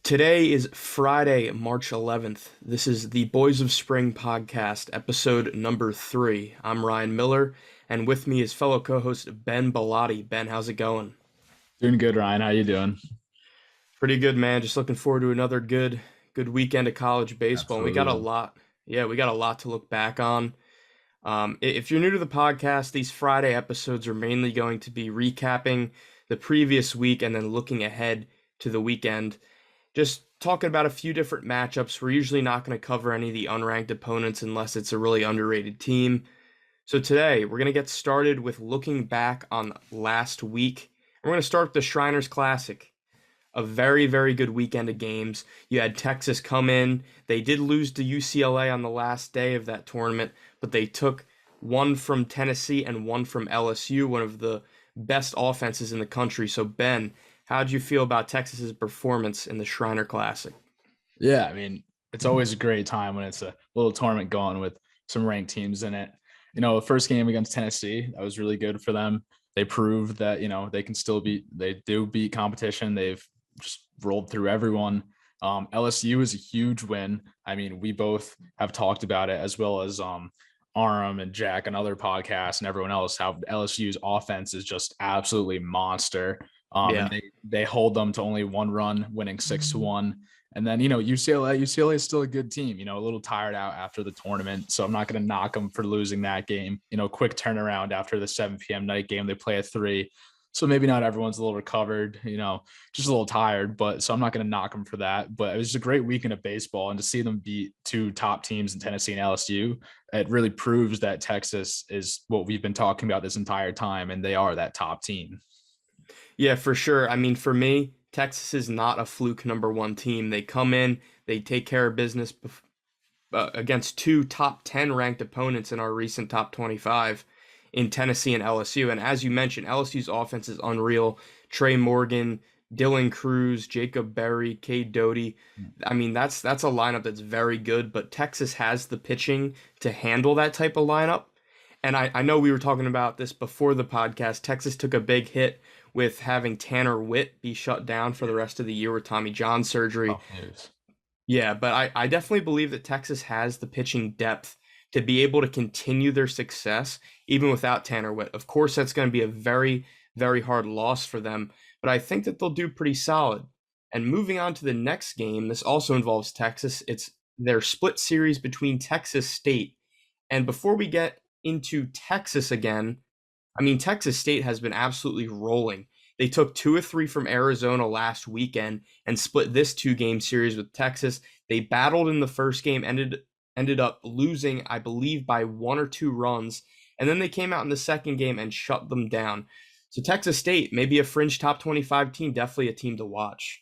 Today is Friday, March 11th. This is the Boys of Spring podcast, episode number 3. I'm Ryan Miller, and with me is fellow co-host Ben Bellotti. Ben, how's it going? Doing good, Ryan. How you doing? Pretty good, man. Just looking forward to another good weekend of college baseball. And we got a Absolutely. lot, yeah, we got a lot to look back on. If you're new to the podcast, these Friday episodes are mainly going to be recapping the previous week and then looking ahead to the weekend. Just talking about a few different matchups. We're usually not going to cover any of the unranked opponents unless it's a really underrated team. So today, we're going to get started with looking back on last week. We're going to start with the Shriners Classic. A very, very good weekend of games. You had Texas come in. They did lose to UCLA on the last day of that tournament, but they took one from Tennessee and one from LSU, one of the best offenses in the country. So, Ben, how did you feel about Texas's performance in the Shriner Classic? Yeah, it's always a great time when it's a little tournament going with some ranked teams in it. The first game against Tennessee, that was really good for them. They proved that, they can still they do beat competition. They've just rolled through everyone. LSU is a huge win. We both have talked about it, as well as Aram and Jack and other podcasts and everyone else, how LSU's offense is just absolutely monster. And Yeah. they hold them to only one run, winning 6-1. And then, UCLA is still a good team, a little tired out after the tournament. So I'm not going to knock them for losing that game. Quick turnaround after the 7 p.m. night game. They play at 3. So maybe not everyone's a little recovered, just a little tired. But so I'm not going to knock them for that. But it was a great weekend of baseball. And to see them beat two top teams in Tennessee and LSU, it really proves that Texas is what we've been talking about this entire time. And they are that top team. Yeah, for sure. I mean, for me, Texas is not a fluke number one team. They come in, they take care of business against two top 10 ranked opponents in our recent top 25 in Tennessee and LSU. And as you mentioned, LSU's offense is unreal. Trey Morgan, Dylan Cruz, Jacob Berry, Cade Doty. I mean, that's a lineup that's very good, but Texas has the pitching to handle that type of lineup. And I know we were talking about this before the podcast. Texas took a big hit with having Tanner Witt be shut down for the rest of the year with Tommy John surgery. Tough news. Yeah, but I definitely believe that Texas has the pitching depth to be able to continue their success even without Tanner Witt. Of course, that's going to be a very, very hard loss for them, but I think that they'll do pretty solid. And moving on to the next game, this also involves Texas. It's their split series between Texas State. And before we get into Texas again, I mean, Texas State has been absolutely rolling. They took 2 of 3 from Arizona last weekend and split this 2-game series with Texas. They battled in the first game, ended up losing, I believe, by 1 or 2 runs, and then they came out in the second game and shut them down. So Texas State, maybe a fringe top 25 team, definitely a team to watch.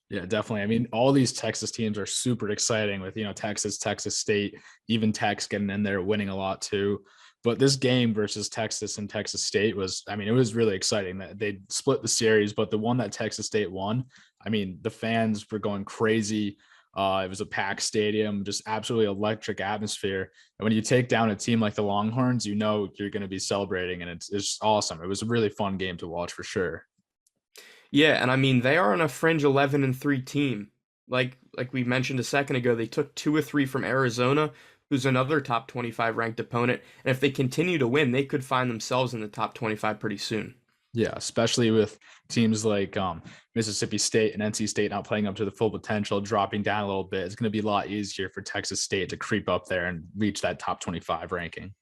Yeah, definitely. All these Texas teams are super exciting with, Texas State, even Tex getting in there, winning a lot too. But this game versus Texas and Texas State was, it was really exciting that they split the series, but the one that Texas State won, the fans were going crazy. It was a packed stadium, just absolutely electric atmosphere. And when you take down a team like the Longhorns, you're going to be celebrating, and it's just awesome. It was a really fun game to watch for sure. Yeah, and I mean they are on a fringe 11-3 team. Like we mentioned a second ago, they took 2 of 3 from Arizona, who's another top 25 ranked opponent, and if they continue to win, they could find themselves in the top 25 pretty soon. Yeah, especially with teams like Mississippi State and NC State not playing up to the full potential, dropping down a little bit. It's going to be a lot easier for Texas State to creep up there and reach that top 25 ranking.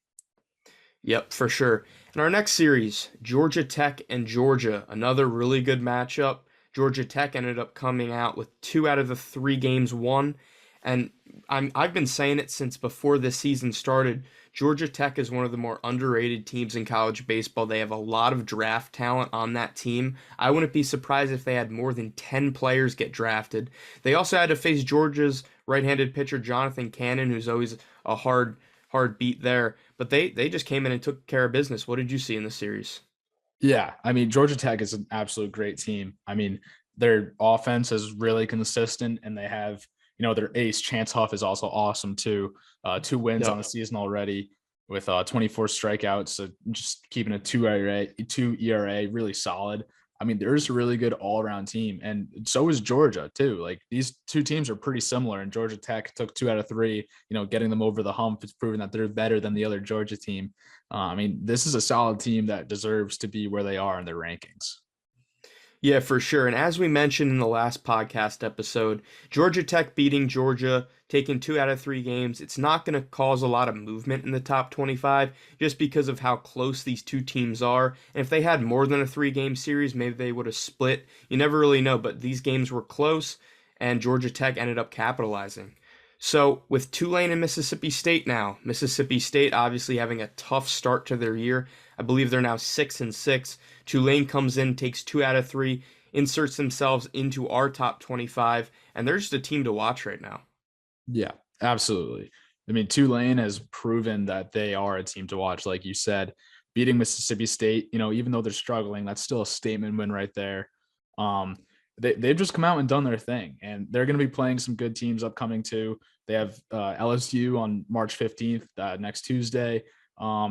Yep, for sure. In our next series, Georgia Tech and Georgia, another really good matchup. Georgia Tech ended up coming out with 2 out of the 3 games won. And I've been saying it since before this season started. Georgia Tech is one of the more underrated teams in college baseball. They have a lot of draft talent on that team. I wouldn't be surprised if they had more than 10 players get drafted. They also had to face Georgia's right-handed pitcher Jonathan Cannon, who's always a hard beat there. But they just came in and took care of business. What did you see in the series? Yeah, Georgia Tech is an absolute great team. Their offense is really consistent, and they have, their ace Chance Huff is also awesome too. 2 wins on Yep. the season already with 24 strikeouts, so just keeping a 2 ERA really solid. I mean, there's a really good all-around team, and so is Georgia too. Like these two teams are pretty similar, and Georgia Tech took 2 out of 3. Getting them over the hump. It's proven that they're better than the other Georgia team. I mean, this is a solid team that deserves to be where they are in their rankings. Yeah, for sure. And as we mentioned in the last podcast episode, Georgia Tech beating Georgia, taking 2 out of 3 games, it's not going to cause a lot of movement in the top 25 just because of how close these two teams are. And if they had more than a 3 game series, maybe they would have split. You never really know, but these games were close, and Georgia Tech ended up capitalizing. So with Tulane and Mississippi State now, Mississippi State obviously having a tough start to their year. I believe they're now 6-6. Tulane comes in, takes 2 out of 3, inserts themselves into our top 25, and they're just a team to watch right now. Yeah, absolutely. I mean, Tulane has proven that they are a team to watch, like you said, beating Mississippi State. Even though they're struggling, that's still a statement win right there. They've just come out and done their thing, and they're going to be playing some good teams upcoming too. They have LSU on March 15th, next Tuesday.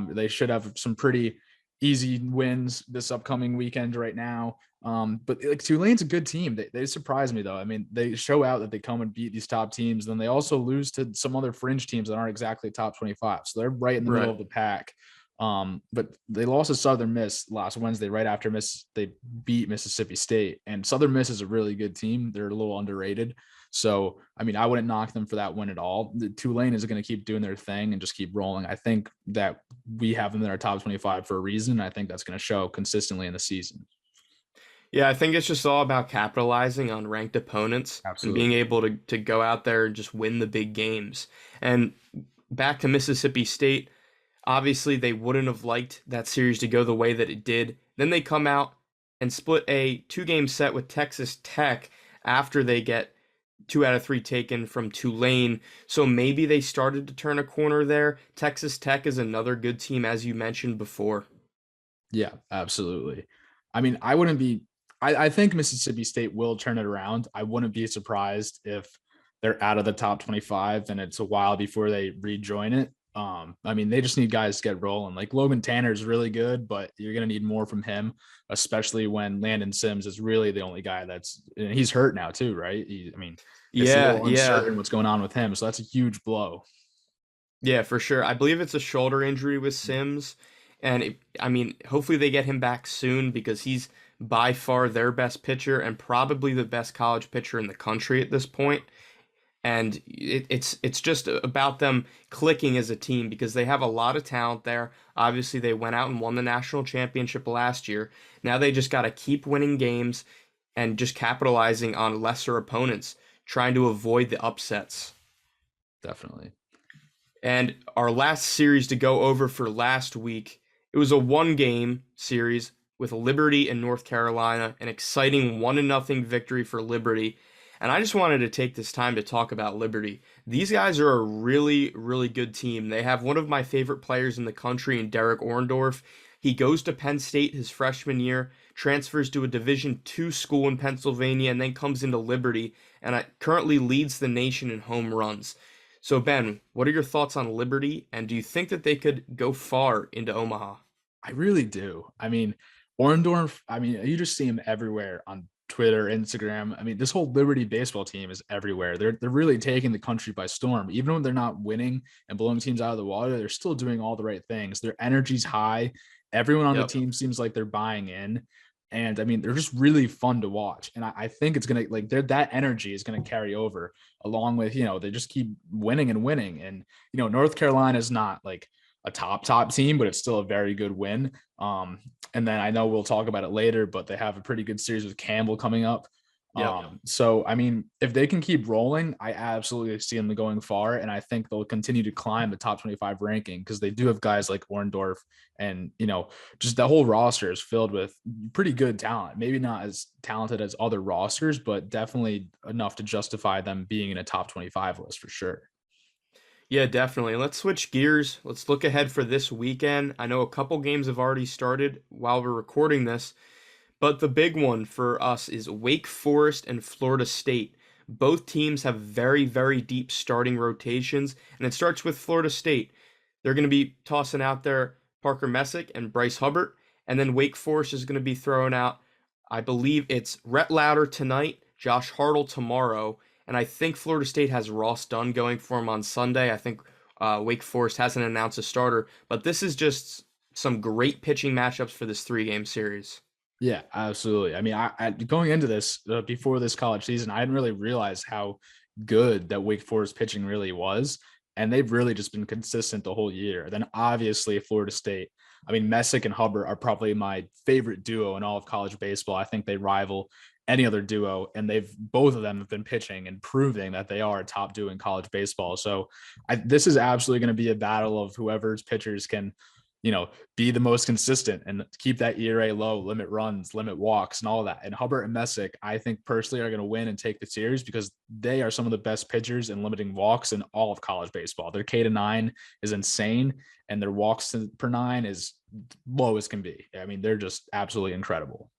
They should have some pretty easy wins this upcoming weekend right now. But like Tulane's a good team. They surprise me though. I mean, they show out that they come and beat these top teams. Then they also lose to some other fringe teams that aren't exactly top 25. So they're right in the middle Right. of the pack. But they lost to Southern Miss last Wednesday, right after they beat Mississippi State. And Southern Miss is a really good team. They're a little underrated. So, I mean, I wouldn't knock them for that win at all. The Tulane is going to keep doing their thing and just keep rolling. I think that we have them in our top 25 for a reason. I think that's going to show consistently in the season. Yeah, I think it's just all about capitalizing on ranked opponents and being Absolutely. able to go out there and just win the big games. And back to Mississippi State, obviously they wouldn't have liked that series to go the way that it did. Then they come out and split a 2 game set with Texas Tech after they get 2 out of 3 taken from Tulane. So maybe they started to turn a corner there. Texas Tech is another good team, as you mentioned before. Yeah, absolutely. I mean, I wouldn't be, I think Mississippi State will turn it around. I wouldn't be surprised if they're out of the top 25 and it's a while before they rejoin it. I mean, they just need guys to get rolling. Like Logan Tanner is really good, but you're going to need more from him, especially when Landon Sims is really the only guy and he's hurt now too, right? I mean, it's a Yeah, little yeah. uncertain what's going on with him. So that's a huge blow. Yeah, for sure. I believe it's a shoulder injury with Sims, and I mean, hopefully they get him back soon because he's by far their best pitcher and probably the best college pitcher in the country at this point. And it's just about them clicking as a team because they have a lot of talent there. Obviously, they went out and won the national championship last year. Now they just got to keep winning games and just capitalizing on lesser opponents, trying to avoid the upsets. Definitely. And our last series to go over for last week, it was a 1 game series with Liberty and North Carolina, an exciting 1-0 victory for Liberty. And I just wanted to take this time to talk about Liberty. These guys are a really, really good team. They have one of my favorite players in the country in Derek Orndorff. He goes to Penn State his freshman year, transfers to a Division II school in Pennsylvania, and then comes into Liberty, and currently leads the nation in home runs. So, Ben, what are your thoughts on Liberty, and do you think that they could go far into Omaha? I really do. I mean, Orndorff, I mean, you just see him everywhere on Twitter, Instagram. I mean, this whole Liberty baseball team is everywhere. They're really taking the country by storm. Even when they're not winning and blowing teams out of the water, they're still doing all the right things. Their energy's high. Everyone on the Yep. team seems like they're buying in. And I mean, they're just really fun to watch. And I think it's gonna like that energy is gonna carry over along with, they just keep winning and winning. And North Carolina is not like a top team, but it's still a very good win. And then I know we'll talk about it later, but they have a pretty good series with Campbell coming up. Yep. So I mean, if they can keep rolling, I absolutely see them going far, and I think they'll continue to climb the top 25 ranking because they do have guys like Orndorff, and just the whole roster is filled with pretty good talent. Maybe not as talented as other rosters, but definitely enough to justify them being in a top 25 list for sure. Yeah, definitely. Let's switch gears. Let's look ahead for this weekend. I know a couple games have already started while we're recording this, but the big one for us is Wake Forest and Florida State. Both teams have very, very deep starting rotations, and it starts with Florida State. They're going to be tossing out there Parker Messick and Bryce Hubbard, and then Wake Forest is going to be throwing out I believe it's Rhett Lauder tonight, Josh Hartle tomorrow, and I think Florida State has Ross Dunn going for him on Sunday. I think Wake Forest hasn't announced a starter, but this is just some great pitching matchups for this 3-game series. Yeah, absolutely. I mean, I going into this before this college season, I didn't really realize how good that Wake Forest pitching really was, and they've really just been consistent the whole year. Then obviously Florida State. I mean, Messick and Hubbard are probably my favorite duo in all of college baseball. I think they rival any other duo, and they've both of them have been pitching and proving that they are a top duo in college baseball. So this is absolutely going to be a battle of whoever's pitchers can, be the most consistent and keep that ERA low, limit runs, limit walks, and all of that. And Hubbard and Messick, I think personally, are going to win and take the series because they are some of the best pitchers in limiting walks in all of college baseball. Their K/9 is insane, and their walks per 9 is low as can be. I mean, they're just absolutely incredible.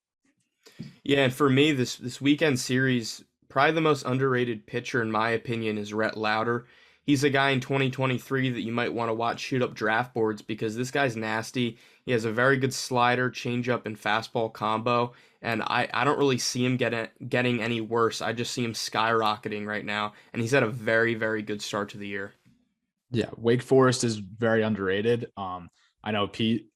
Yeah, and for me, this weekend series, probably the most underrated pitcher in my opinion is Rhett Lauder. He's a guy in 2023 that you might want to watch shoot up draft boards because this guy's nasty. He has a very good slider, changeup, and fastball combo, and I don't really see him getting any worse. I just see him skyrocketing right now, and he's had a very, very good start to the year. Yeah, Wake Forest is very underrated. I know Pete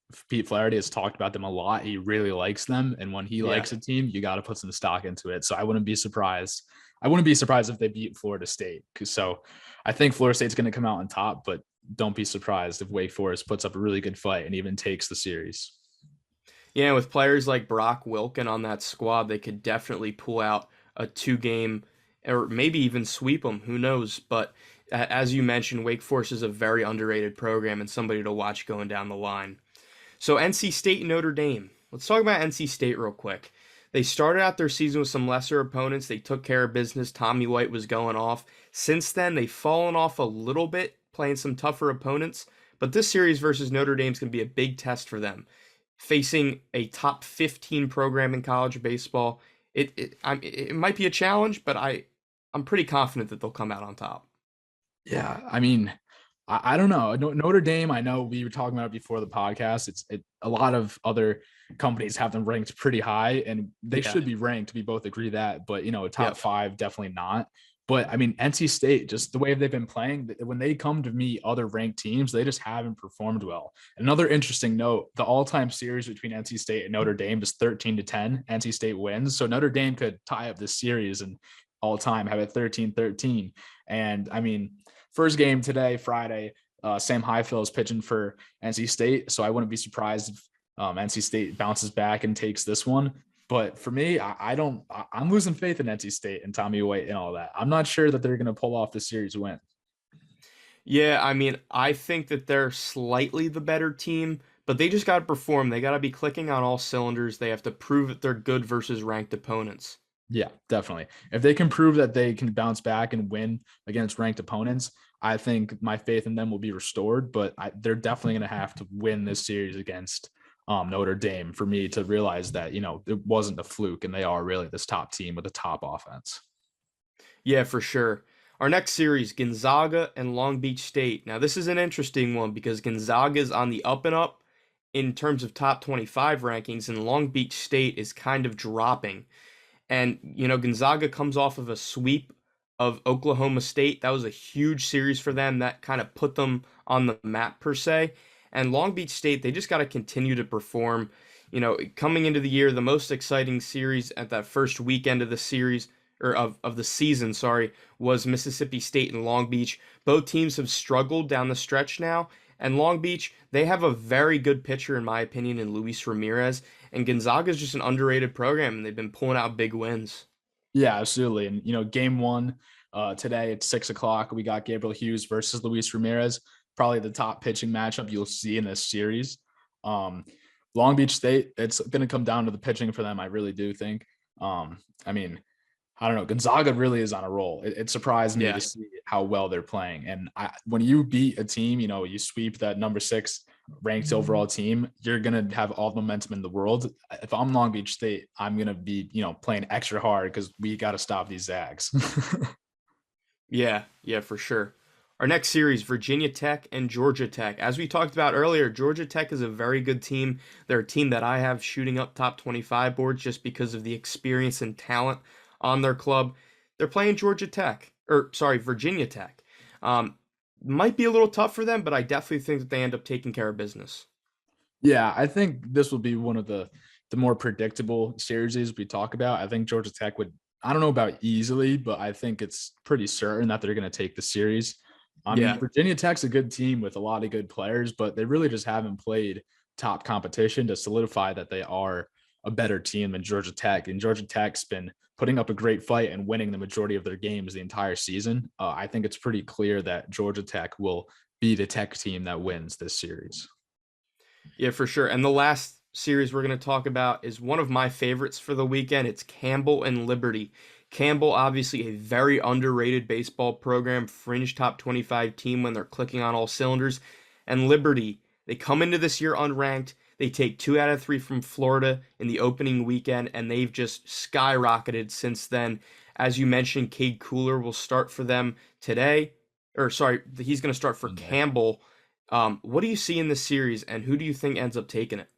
Flaherty has talked about them a lot. He really likes them, and when he likes a team, you got to put some stock into it. So I wouldn't be surprised. I wouldn't be surprised if they beat Florida State. So I think Florida State's going to come out on top, but don't be surprised if Wake Forest puts up a really good fight and even takes the series. Yeah, with players like Brock Wilken on that squad, they could definitely pull out a 2-game or maybe even sweep them. Who knows? But as you mentioned, Wake Forest is a very underrated program and somebody to watch going down the line. So NC State and Notre Dame. Let's talk about NC State real quick. They started out their season with some lesser opponents. They took care of business. Tommy White was going off. Since then, they've fallen off a little bit, playing some tougher opponents. But this series versus Notre Dame is going to be a big test for them. Facing a top 15 program in college baseball, it might be a challenge, but I'm pretty confident that they'll come out on top. Yeah, I mean, I don't know. Notre Dame, I know we were talking about it before the podcast. A lot of other companies have them ranked pretty high, and they should be ranked. We both agree that, but top 5, definitely not. But I mean, NC State, just the way they've been playing, when they come to meet other ranked teams, they just haven't performed well. Another interesting note, the all-time series between NC State and Notre Dame is 13-10. NC State wins. So Notre Dame could tie up this series and all time have it 13-13. And I mean, first game today, Friday, Sam Highfill is pitching for NC State. So I wouldn't be surprised if NC State bounces back and takes this one. But for me, I'm losing faith in NC State and Tommy White and all that. I'm not sure that they're going to pull off the series win. Yeah, I mean, I think that they're slightly the better team, but they just got to perform. They got to be clicking on all cylinders. They have to prove that they're good versus ranked opponents. Yeah, definitely. If they can prove that they can bounce back and win against ranked opponents, I think my faith in them will be restored. But they're definitely going to have to win this series against Notre Dame for me to realize that, it wasn't a fluke and they are really this top team with a top offense. Yeah, for sure. Our next series, Gonzaga and Long Beach State. Now, this is an interesting one because Gonzaga is on the up and up in terms of top 25 rankings, and Long Beach State is kind of dropping. And, Gonzaga comes off of a sweep of Oklahoma State. That was a huge series for them. That kind of put them on the map, per se. And Long Beach State, they just got to continue to perform. Coming into the year, the most exciting series at that first weekend of the series, or of the season, was Mississippi State and Long Beach. Both teams have struggled down the stretch now. And Long Beach, they have a very good pitcher, in my opinion, in Luis Ramirez. And Gonzaga is just an underrated program, and they've been pulling out big wins. Yeah, absolutely. And, game 1 today at 6:00, we got Gabriel Hughes versus Luis Ramirez. Probably the top pitching matchup you'll see in this series. Long Beach State, it's going to come down to the pitching for them. I really do think. I mean, I don't know. Gonzaga really is on a roll. It surprised me to see how well they're playing. And when you beat a team, you sweep that number 6 ranked overall team, you're going to have all the momentum in the world. If I'm Long Beach State, I'm going to be, playing extra hard because we got to stop these Zags. Yeah, for sure. Our next series, Virginia Tech and Georgia Tech. As we talked about earlier, Georgia Tech is a very good team. They're a team that I have shooting up top 25 boards just because of the experience and talent on their club. They're playing Virginia Tech. Um, might be a little tough for them, but I definitely think that they end up taking care of business. Yeah, I think this will be one of the more predictable series we talk about. I think Georgia Tech would, I don't know about easily, but I think it's pretty certain that they're going to take the series. I mean, Yeah. Virginia Tech's a good team with a lot of good players, but they really just haven't played top competition to solidify that they are a better team than Georgia Tech. And Georgia Tech's been putting up a great fight and winning the majority of their games the entire season. I think it's pretty clear that Georgia Tech will be the Tech team that wins this series. Yeah, for sure. And the last series we're going to talk about is one of my favorites for the weekend. It's Campbell and Liberty. Campbell, obviously a very underrated baseball program, fringe top 25 team when they're clicking on all cylinders. And Liberty, they come into this year unranked. They take 2 out of 3 from Florida in the opening weekend, and they've just skyrocketed since then. As you mentioned, Cade Cooler will start for them today. Or, sorry, he's going to start for Sunday. Campbell. What do you see in this series, and who do you think ends up taking it?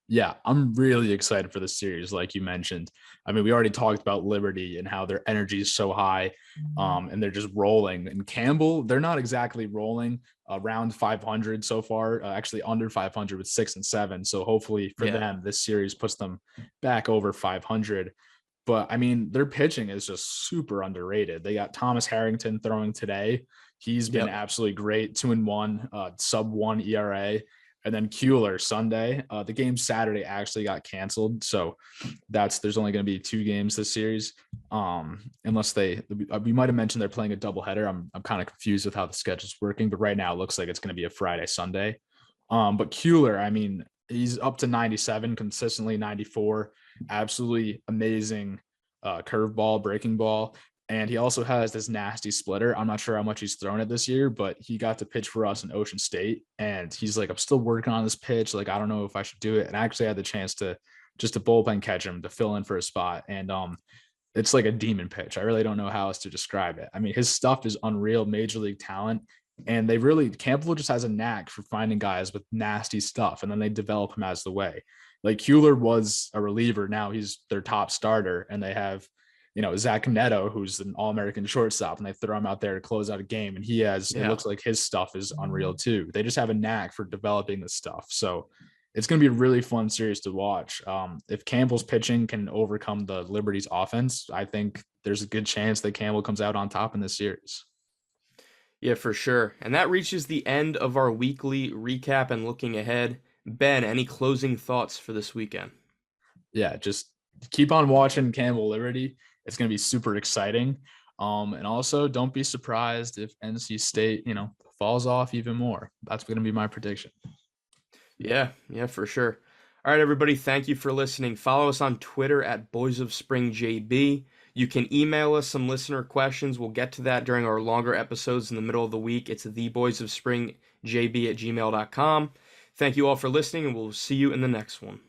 Yeah, I'm really excited for the series, like you mentioned. I mean, we already talked about Liberty and how their energy is so high, and they're just rolling. And Campbell, they're not exactly rolling around 500 so far, actually under 500 with 6 and 7. So hopefully for Yeah, them, this series puts them back over 500. But I mean, their pitching is just super underrated. They got Thomas Harrington throwing today. He's been yep, absolutely great, 2-1, sub 1 ERA. And then Kuehler Sunday. The game Saturday actually got canceled, so there's only going to be 2 games this series. Unless we might have mentioned they're playing a doubleheader. I'm kind of confused with how the schedule's working, but right now it looks like it's going to be a Friday Sunday. But Kuehler, I mean, he's up to 97 consistently, 94, absolutely amazing curveball, breaking ball. And he also has this nasty splitter. I'm not sure how much he's thrown it this year, but he got to pitch for us in Ocean State. And he's like, I'm still working on this pitch. Like, I don't know if I should do it. And I actually had the chance to just to bullpen catch him to fill in for a spot. And it's like a demon pitch. I really don't know how else to describe it. I mean, his stuff is unreal, major league talent. And Campbell just has a knack for finding guys with nasty stuff. And then they develop him as the way. Like Kuehler was a reliever. Now he's their top starter. And they have Zach Neto, who's an All-American shortstop, and they throw him out there to close out a game. And it yeah. looks like his stuff is unreal too. They just have a knack for developing this stuff. So it's going to be a really fun series to watch. If Campbell's pitching can overcome the Liberty's offense, I think there's a good chance that Campbell comes out on top in this series. Yeah, for sure. And that reaches the end of our weekly recap and looking ahead. Ben, any closing thoughts for this weekend? Yeah, just keep on watching Campbell Liberty. It's going to be super exciting. And also don't be surprised if NC State, falls off even more. That's going to be my prediction. Yeah, for sure. All right, everybody, thank you for listening. Follow us on Twitter at Boys of Spring JB. You can email us some listener questions. We'll get to that during our longer episodes in the middle of the week. It's theboysofspringjb@gmail.com. Thank you all for listening, and we'll see you in the next one.